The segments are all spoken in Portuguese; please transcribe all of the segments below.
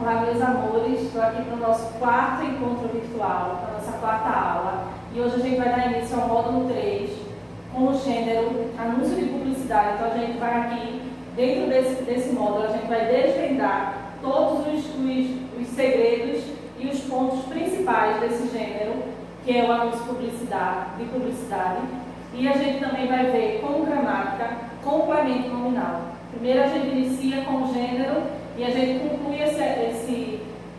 Olá, meus amores, estou aqui para o nosso quarto encontro virtual, para a nossa quarta aula. E hoje a gente vai dar início ao módulo 3, com o gênero anúncio de publicidade. Então a gente vai aqui, dentro desse módulo, a gente vai desvendar todos os segredos e os pontos principais desse gênero, que é o anúncio de publicidade. E a gente também vai ver com gramática, complemento nominal. Primeiro a gente inicia com o gênero e a gente conclui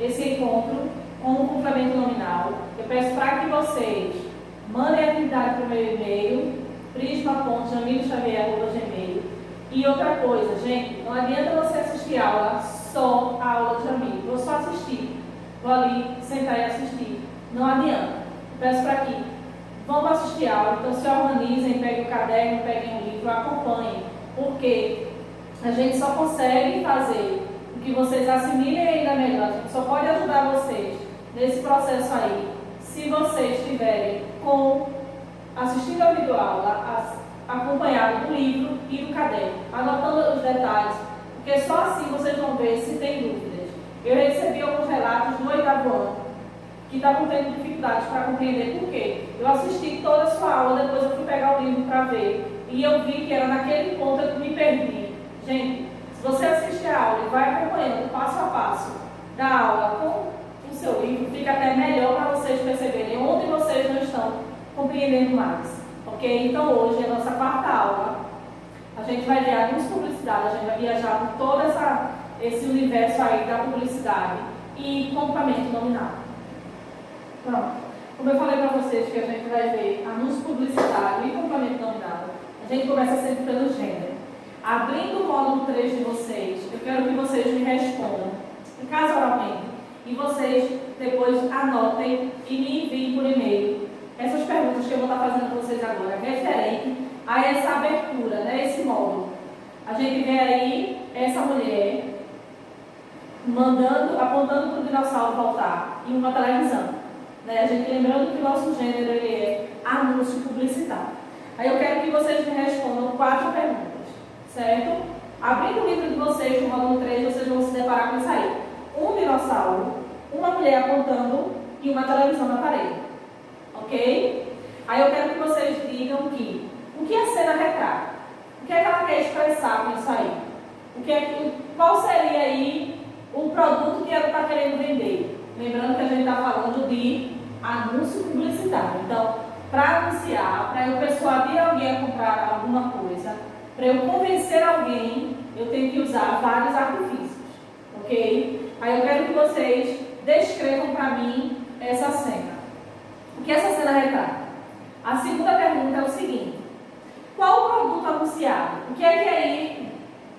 esse encontro com o complemento nominal. Eu peço para que vocês mandem a atividade para o meu e-mail, prisma.jamilxavier@gmail. E outra coisa, gente, não adianta você assistir aula só a aula de Jamil. Vou só assistir, vou ali sentar e assistir. Não adianta. Eu peço para que vamos assistir aula, então se organizem, peguem o caderno, peguem o livro, acompanhem, porque a gente só consegue fazer o que vocês assimilem ainda melhor, a gente só pode ajudar vocês nesse processo aí, se vocês estiverem assistindo a videoaula, acompanhado do livro e do caderno, anotando os detalhes, porque só assim vocês vão ver se tem dúvidas. Eu recebi alguns relatos do 8º ano, que estavam tendo dificuldades para compreender por quê. Eu assisti toda a sua aula, depois eu fui pegar o livro para ver, e eu vi que era naquele ponto que eu me perdi. Gente, se você assiste a aula e vai acompanhando passo a passo da aula com o seu livro, fica até melhor para vocês perceberem onde vocês não estão compreendendo mais. Ok? Então hoje é a nossa quarta aula. A gente vai ver anúncio de publicidade, a gente vai viajar por todo esse universo aí da publicidade e complemento nominal. Pronto. Como eu falei para vocês que a gente vai ver anúncio publicitário e complemento nominal, a gente começa sempre pelo gênero. Abrindo o módulo 3 de vocês, eu quero que vocês me respondam, casualmente, e vocês depois anotem e me enviem por e-mail essas perguntas que eu vou estar fazendo para vocês agora, referente a essa abertura, né, esse módulo. A gente vê aí essa mulher apontando para o dinossauro voltar em uma televisão. Né? A gente lembrando que o nosso gênero ele é anúncio publicitário. Aí eu quero que vocês me respondam 4 perguntas. Certo? Abrindo o livro de vocês, no módulo 3, vocês vão se deparar com isso aí. Um dinossauro, uma mulher apontando e uma televisão na parede. Ok? Aí eu quero que vocês digam o que a cena retrata. O que é que ela quer expressar com isso aí? Qual seria aí o produto que ela está querendo vender? Lembrando que a gente está falando de anúncio publicitário. Então, para anunciar, para eu persuadir alguém a comprar alguma coisa, para eu convencer alguém, eu tenho que usar vários artifícios, ok? Aí eu quero que vocês descrevam para mim essa cena. O que essa cena retrata? A segunda pergunta é o seguinte: qual o produto anunciado? O que é que aí,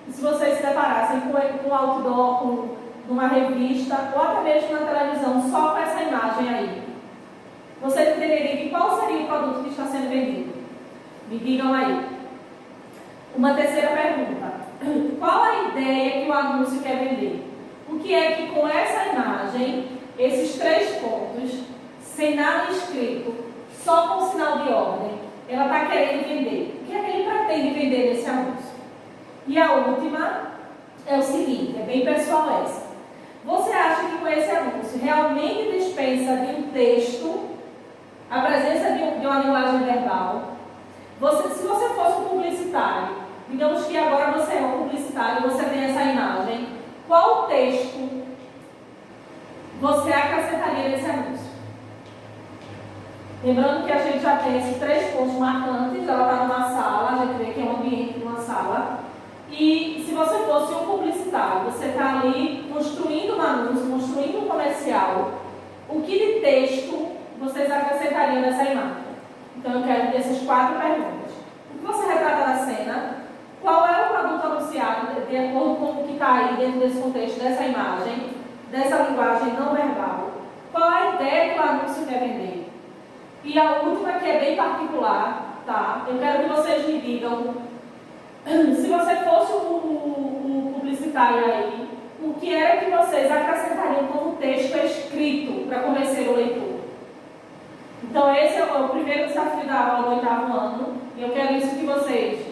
se vocês se deparassem com outdoor, com uma revista, ou até mesmo na televisão, só com essa imagem aí, vocês entenderiam que qual seria o produto que está sendo vendido? Me digam aí. Uma terceira pergunta: qual a ideia que o anúncio quer vender? O que é que com essa imagem, esses 3 pontos, sem nada escrito, só com sinal de ordem, ela está querendo vender? O que é que ele pretende vender nesse anúncio? E a última é o seguinte, é bem pessoal essa. Você acha que com esse anúncio realmente dispensa de um texto, a presença de uma linguagem verbal? Se você fosse um publicitário, digamos que agora você é um publicitário, você tem essa imagem, qual texto você acrescentaria nesse anúncio? Lembrando que a gente já tem esses 3 pontos marcantes, ela está numa sala, a gente vê que é um ambiente de uma sala, e se você fosse um publicitário, você está ali construindo um anúncio, construindo um comercial, o que de texto vocês acrescentariam nessa imagem? Então eu quero essas 4 perguntas. O que você retrata na cena? Qual é o produto anunciado de acordo com o que está aí dentro desse contexto, dessa imagem, dessa linguagem não verbal? Qual a ideia que o anúncio quer vender? E a última, que é bem particular, tá? Eu quero que vocês me digam, se você fosse o publicitário aí, o que era que vocês acrescentariam como texto escrito para convencer o leitor? Então esse é o primeiro desafio da aula do 8º ano, e eu quero isso que vocês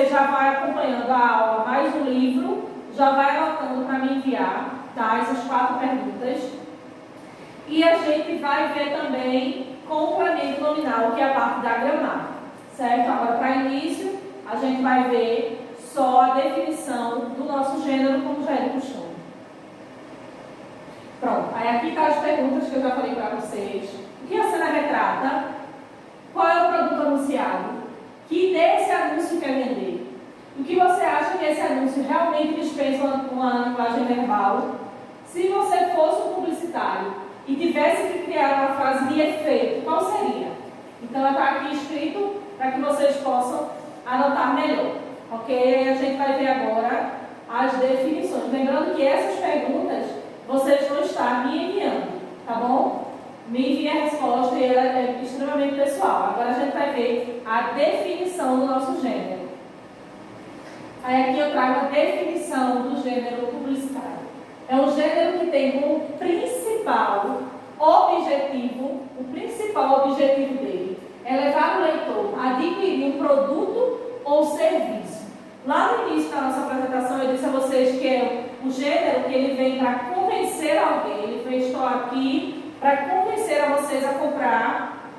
já vão acompanhando a aula mais no livro, já vai anotando para me enviar, tá? Essas 4 perguntas. E a gente vai ver também complemento nominal, que é a parte da gramática, certo? Agora, para início, a gente vai ver só a definição do nosso gênero, como já é de costume. Pronto, aí aqui estão as perguntas que eu já falei para vocês. O que a cena retrata? Qual é o produto anunciado? Que ideia esse anúncio quer vender? O que você acha que esse anúncio realmente dispensa uma linguagem verbal? Se você fosse um publicitário e tivesse que criar uma frase de efeito, qual seria? Então, está aqui escrito para que vocês possam anotar melhor. Ok? A gente vai ver agora as definições. Lembrando que essas perguntas vocês vão estar me enviando, tá bom? Me enviem a resposta e ela é extremamente pessoal. Agora a gente vai ver a definição do nosso gênero. Aí aqui eu trago a definição do gênero publicitário. É um gênero que tem como principal objetivo, o principal objetivo dele é levar o leitor a adquirir um produto ou serviço. Lá no início da nossa apresentação eu disse a vocês que é o gênero que ele vem para convencer alguém. Ele vem, estou aqui para convencer a vocês a comprar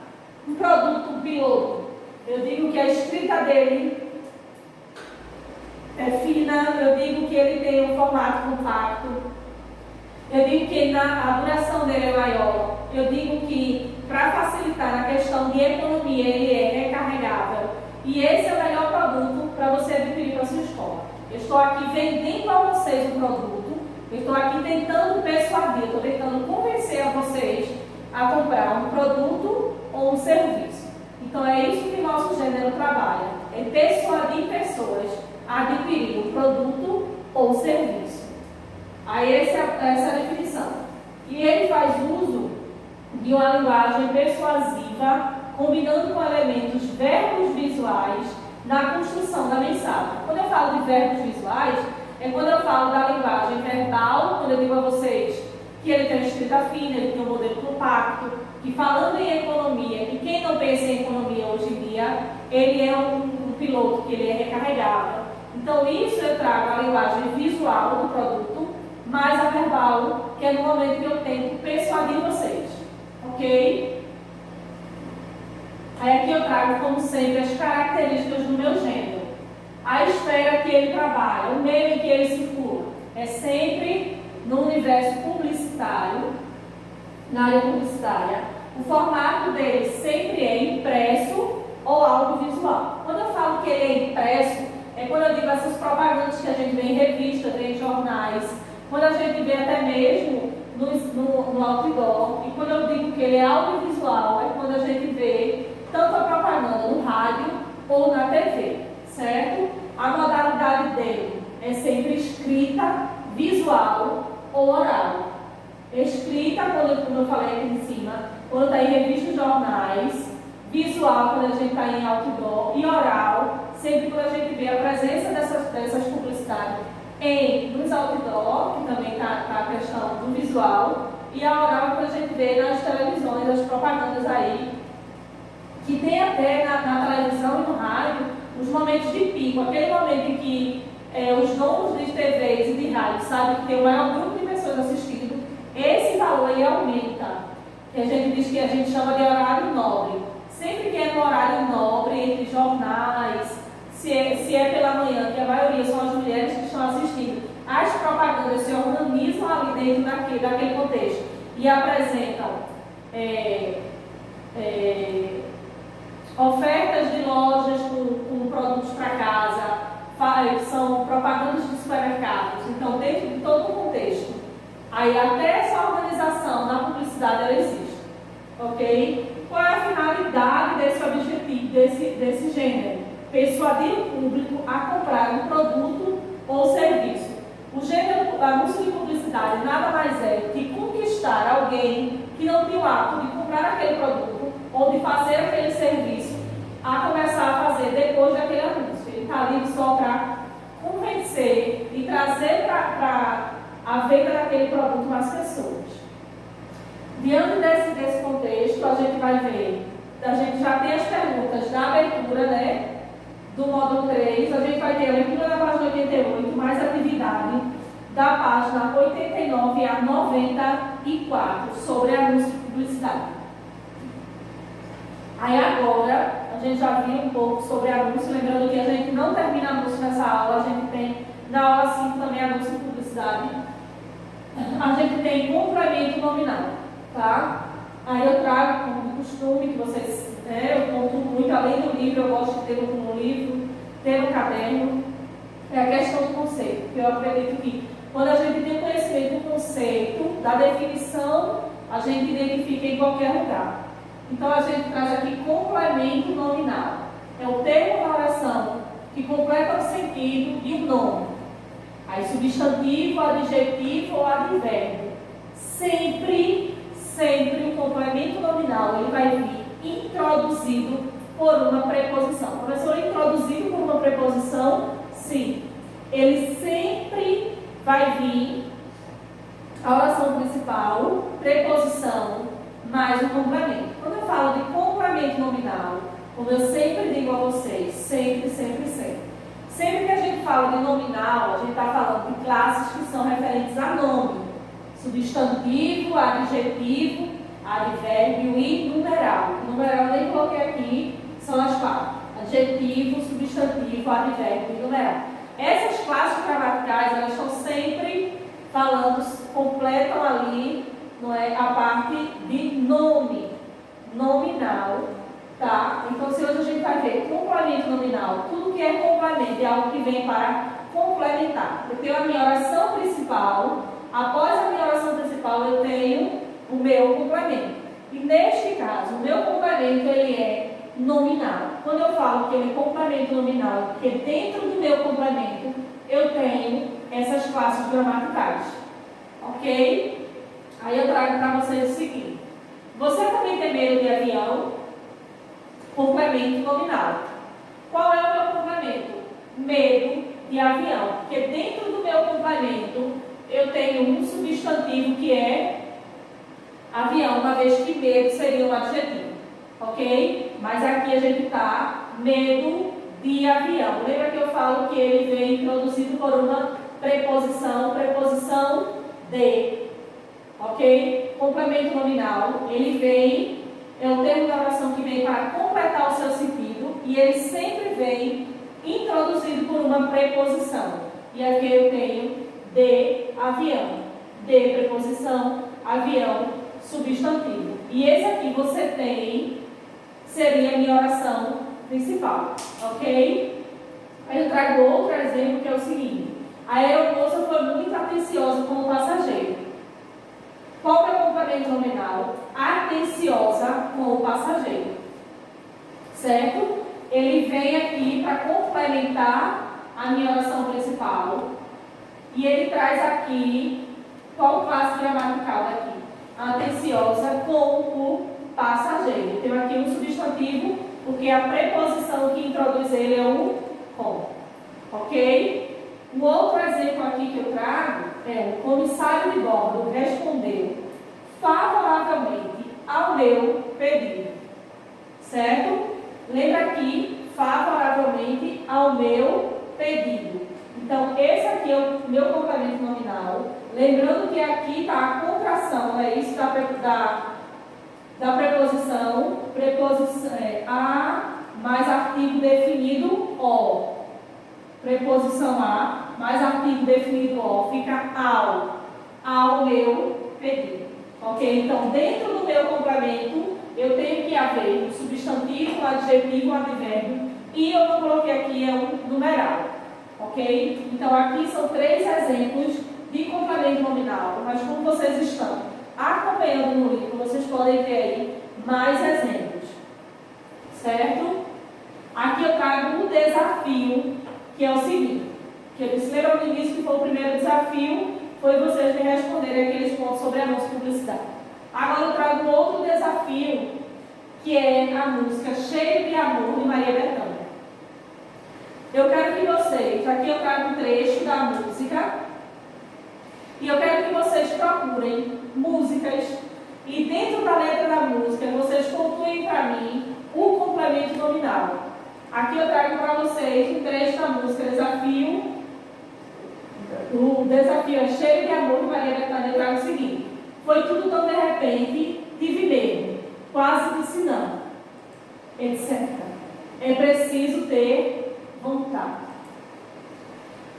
um produto piloto. Eu digo que a escrita dele é fina, eu digo que ele tem um formato compacto, eu digo que a duração dele é maior, eu digo que para facilitar na questão de economia ele é recarregável e esse é o melhor produto para você adquirir para sua escola. Eu estou aqui vendendo a vocês um produto, eu estou aqui tentando persuadir, eu estou tentando convencer a vocês a comprar um produto ou um serviço. Então é isso que o nosso gênero trabalha, é persuadir pessoas a adquirir um produto ou serviço. Aí essa é a definição. E ele faz uso de uma linguagem persuasiva, combinando com elementos verbos visuais na construção da mensagem. Quando eu falo de verbos visuais, é quando eu falo da linguagem verbal, quando eu digo a vocês que ele tem uma escrita fina, ele tem um modelo compacto, que falando em economia, e quem não pensa em economia hoje em dia, ele é um piloto, que ele é recarregável. Então isso eu trago a linguagem visual do produto, mais a verbal, que é no momento que eu tento persuadir vocês. Ok? Aí aqui eu trago, como sempre, as características do meu gênero. A esfera que ele trabalha, o meio em que ele circula. É sempre no universo publicitário, na área publicitária. O formato dele sempre é impresso ou audiovisual. Quando eu falo que ele é impresso, é quando eu digo essas propagandas que a gente vê em revistas, vê em jornais, quando a gente vê até mesmo no outdoor. E quando eu digo que ele é audiovisual, é quando a gente vê tanto a propaganda no rádio ou na TV, certo? A modalidade dele é sempre escrita, visual ou oral. Escrita, como eu falei aqui em cima, quando está em revistas, jornais, visual quando a gente está em outdoor e oral, sempre quando a gente vê a presença dessas publicidades nos outdoor, que também está a questão do visual, e a oral quando a gente vê nas televisões, as propagandas aí, que tem até na televisão e no rádio, os momentos de pico, aquele momento em que os donos de TVs e de rádio sabem que tem o maior grupo de pessoas assistindo, esse valor aí aumenta, que a gente diz que a gente chama de horário nobre. Sempre que é no horário nobre, entre jornais, se é pela manhã, que a maioria são as mulheres que estão assistindo, as propagandas se organizam ali dentro daquele contexto e apresentam ofertas de lojas com produtos para casa, são propagandas de supermercados, então dentro de todo o contexto. Aí até essa organização na publicidade ela existe, ok? Qual é a finalidade desse objetivo, desse gênero? Persuadir o público a comprar um produto ou serviço. O gênero anúncio de publicidade nada mais é que conquistar alguém que não tem o hábito de comprar aquele produto ou de fazer aquele serviço a começar a fazer depois daquele anúncio. Ele está ali só para convencer e trazer para a venda daquele produto mais pessoas. Diante desse contexto, a gente vai ver, a gente já tem as perguntas da abertura, né, do módulo 3, a gente vai ter a leitura da página 88, mais atividade da página 89 a 94, sobre anúncio de publicidade. Aí agora, a gente já viu um pouco sobre anúncio, lembrando que a gente não termina anúncio nessa aula, a gente tem na aula 5 também anúncio de publicidade. A gente tem complemento nominal, tá? Aí eu trago, como de costume, que vocês, eu conto muito, além do livro, eu gosto de ter no livro, ter no caderno, é a questão do conceito, porque eu acredito que quando a gente tem conhecimento do conceito, da definição, a gente identifica em qualquer lugar. Então a gente traz aqui complemento nominal. É o termo da oração que completa o sentido e o nome. Aí substantivo, adjetivo ou advérbio. Sempre o complemento nominal ele vai vir introduzido por uma preposição. Professor, introduzido por uma preposição? Sim. Ele sempre vai vir a oração principal, preposição, mais o complemento. Quando eu falo de complemento nominal, como eu sempre digo a vocês, sempre que a gente fala de nominal, a gente está falando de classes que são referentes a nome. Substantivo, adjetivo, advérbio e numeral. Numeral eu nem coloquei aqui, são as quatro. Adjetivo, substantivo, advérbio e numeral. Essas classes gramaticais, elas estão sempre falando, completam ali, não é, a parte de nome, nominal, tá? Então, se hoje a gente vai ver complemento nominal, tudo que é complemento é algo que vem para complementar. Eu tenho a minha oração principal, após a minha oração principal eu tenho o meu complemento. E neste caso, o meu complemento ele é nominal. Quando eu falo que ele é complemento nominal, porque dentro do meu complemento eu tenho essas classes gramaticais, ok? Aí eu trago para vocês o seguinte: você também tem medo de avião? Complemento nominal. Qual é o meu complemento? Medo de avião. Porque dentro do meu complemento eu tenho um substantivo que é avião, uma vez que medo seria um adjetivo, ok? Mas aqui a gente está medo de avião. Lembra que eu falo que ele vem introduzido por uma preposição de, ok? Complemento nominal, ele vem, é o termo da oração que vem para completar o seu sentido e ele sempre vem introduzido por uma preposição. E aqui eu tenho de avião, de preposição, avião, substantivo. E esse aqui você tem, seria a minha oração principal, ok? Aí eu trago outro exemplo que é o seguinte: a aeromoça foi muito atenciosa com o passageiro. Qual é o complemento nominal? Atenciosa com o passageiro, certo? Ele vem aqui para complementar a minha oração principal e ele traz aqui qual classe gramatical daqui? Atenciosa com o passageiro. Tem aqui um substantivo porque a preposição que introduz ele é o com, ok? Um outro exemplo aqui que eu trago é: o comissário de bordo respondeu favoravelmente ao meu pedido, certo? Lembra aqui, favoravelmente ao meu pedido. Então, esse aqui é o meu complemento nominal. Lembrando que aqui está a contração, é isso da preposição, a mais artigo definido o. Preposição a mais artigo definido o fica ao meu pedido, ok? Então, dentro do meu complemento, eu tenho que haver um substantivo, um adjetivo, um advérbio, e eu não coloquei aqui é um numeral, ok? Então, aqui são 3 exemplos de complemento nominal, mas como vocês estão acompanhando no livro, vocês podem ver aí mais exemplos, certo? Aqui eu trago um desafio, que é o seguinte, que eu disse, lembra no início que foi o primeiro desafio, foi vocês me responderem aqueles pontos sobre anúncio de publicidade. Agora eu trago um outro desafio, que é a música Cheio de Amor, de Maria Bethânia. Eu quero que vocês, aqui eu trago um trecho da música, e eu quero que vocês procurem músicas, e dentro da letra da música, vocês pontuem para mim o complemento nominal. Aqui eu trago para vocês um trecho da música Desafio. O desafio é cheio de amor de Maria Bethânia. Eu trago o seguinte: foi tudo tão de repente, tive medo, quase disse não, etc. É preciso ter vontade.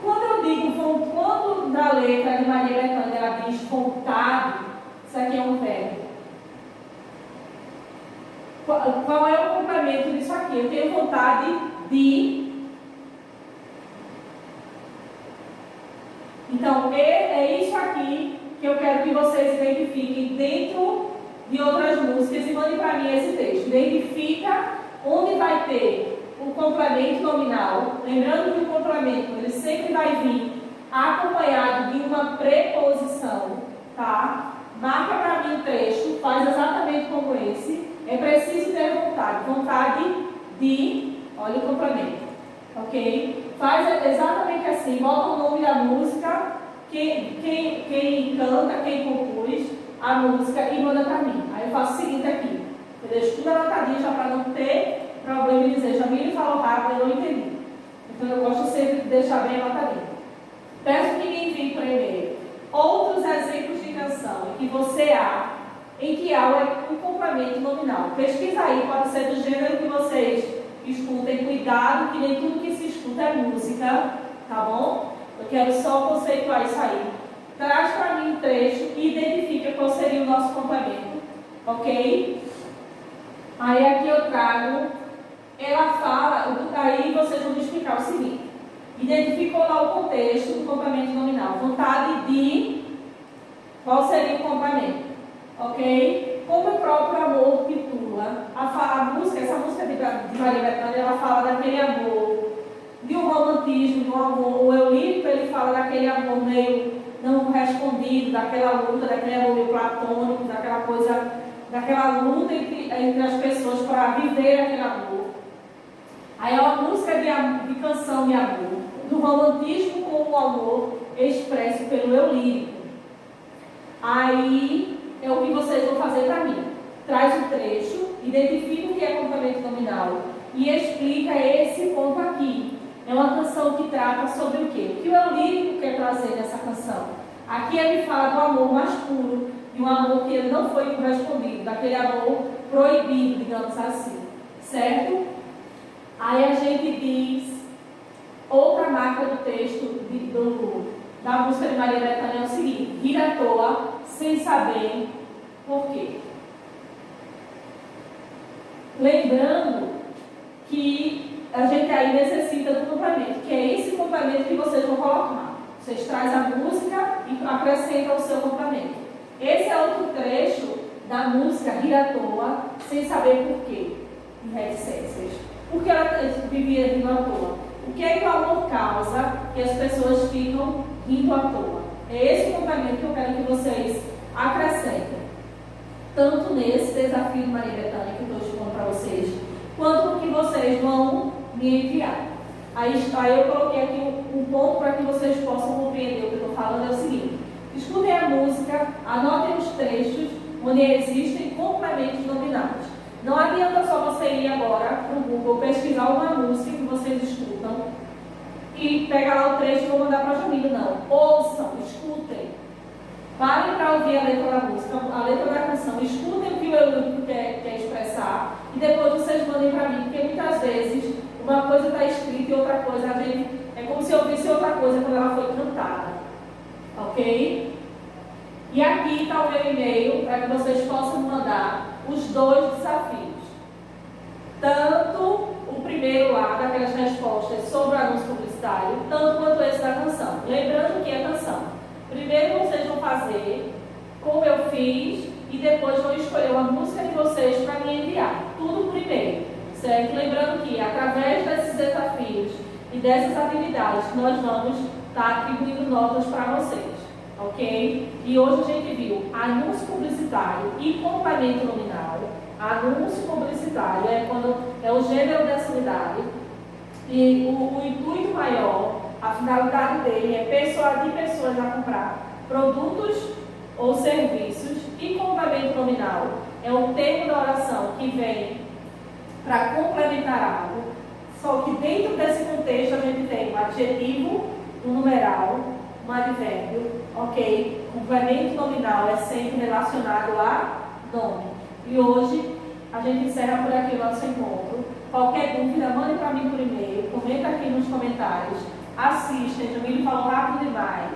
Quando eu digo, quando na letra de Maria Bethânia ela diz vontade, isso aqui é um verbo. Qual é o complemento disso aqui? Eu tenho vontade de. Então, é isso aqui que eu quero que vocês identifiquem dentro de outras músicas e mandem para mim esse texto. Identifica onde vai ter o complemento nominal. Lembrando que o complemento ele sempre vai vir acompanhado de uma preposição, tá? Marca para mim o trecho, faz exatamente como esse. É preciso ter vontade. Vontade de, olha o complemento, ok? Faz exatamente assim, bota o nome da música, quem canta, quem compôs a música e manda para mim. Aí eu faço o seguinte aqui, eu deixo tudo anotadinho já para não ter problema em dizer, Jamile falou rápido, eu não entendi. Então eu gosto sempre de deixar bem anotadinho. Peço que me envie por e-mail outros exemplos de canção em que você há, em que há um complemento nominal. Pesquisa aí, pode ser do gênero que vocês escutem. Cuidado, que nem tudo que se escuta é música, tá bom? Eu quero só conceituar isso aí. Traz para mim um trecho e identifica qual seria o nosso complemento, ok? Aí aqui eu trago, ela fala, aí vocês vão me explicar o seguinte. Identificou lá o contexto do complemento nominal. Vontade de, qual seria o complemento? Ok? Como o próprio amor titula, a música, essa música de Maria Bethânia, ela fala daquele amor, de um romantismo, de um amor. O eu lírico, ele fala daquele amor meio não correspondido, daquela luta, daquele amor meio platônico, daquela coisa, daquela luta entre as pessoas para viver aquele amor. Aí é uma música de canção de amor, do romantismo com o amor expresso pelo eu lírico. Aí é o que vocês vão fazer para mim. Traz o trecho, identifica o que é complemento nominal e explica esse ponto aqui. É uma canção que trata sobre o quê? O que o eu lírico quer trazer nessa canção? Aqui ele fala do amor mais puro, de um amor que ele não foi correspondido, daquele amor proibido, digamos assim. Certo? Aí a gente diz, outra marca do texto da música de Maria Bethânia é o seguinte: rir à toa, sem saber por quê. Lembrando que a gente aí necessita do complemento, que é esse complemento que vocês vão colocar. Vocês trazem a música e acrescentam o seu complemento. Esse é outro trecho da música Rir à toa, sem saber por quê, em reticências. Por que ela vivia rindo à toa? O que é que o amor causa que as pessoas ficam rindo à toa? É esse complemento que eu quero que vocês acrescentem. Tanto nesse desafio de Maria Bethânia que eu estou expondo para vocês, quanto no que vocês vão me enviar. Aí eu coloquei aqui um ponto para que vocês possam compreender o que eu estou falando. É o seguinte: escutem a música, anotem os trechos onde existem complementos nominais. Não adianta só você ir agora para o Google pesquisar uma música que vocês escutam e pegar lá o trecho e vou mandar para a Jamile. Não. Ouçam, escutem. Parem para ouvir a letra da música, a letra da canção. Escutem o que o eu quer expressar e depois vocês mandem para mim, porque muitas vezes uma coisa está escrita e outra coisa a gente... É como se eu ouvisse outra coisa quando ela foi cantada. Ok? E aqui está o meu e-mail para que vocês possam mandar os dois desafios. Tanto o primeiro lá, daquelas respostas sobre o anúncio publicitário, tanto quanto esse da canção. Lembrando que a canção, primeiro vocês vão fazer como eu fiz e depois vão escolher uma música de vocês para me enviar. Tudo por e-mail, certo? Lembrando que através desses desafios e dessas atividades nós vamos estar atribuindo notas para vocês. Ok? E hoje a gente viu anúncio publicitário e complemento nominal. Anúncio publicitário é quando é o gênero dessa unidade e o intuito maior, a finalidade dele é persuadir pessoas a comprar produtos ou serviços. E complemento nominal é o termo da oração que vem para complementar algo. Só que dentro desse contexto a gente tem um adjetivo, um numeral, um advérbio, ok? Complemento nominal é sempre relacionado a nome. E hoje a gente encerra por aqui o nosso encontro. Qualquer dúvida, mande para mim por e-mail, comenta aqui nos comentários, assistem, Jamile falou rápido demais,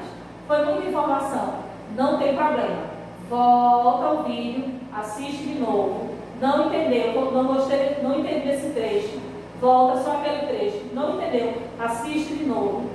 foi muita informação, não tem problema. Volta ao vídeo, assiste de novo. Não entendeu, não gostei, não entendi esse trecho, volta só aquele trecho. Não entendeu, assiste de novo.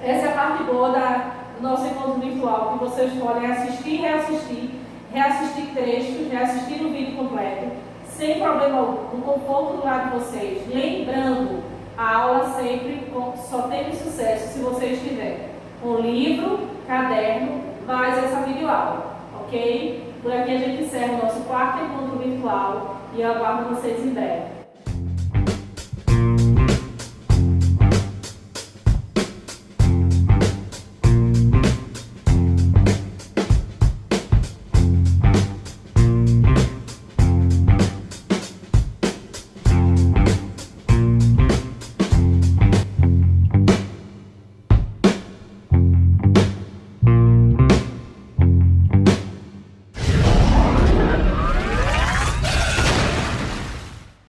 Essa é a parte boa do nosso encontro virtual, que vocês podem assistir e reassistir, reassistir trechos, reassistir o vídeo completo, sem problema algum, no conforto do lado de vocês. Lembrando, a aula sempre só tem sucesso se você estiver com livro, caderno, mais essa videoaula, ok? Por aqui a gente encerra o nosso quarto encontro virtual e eu aguardo vocês em breve.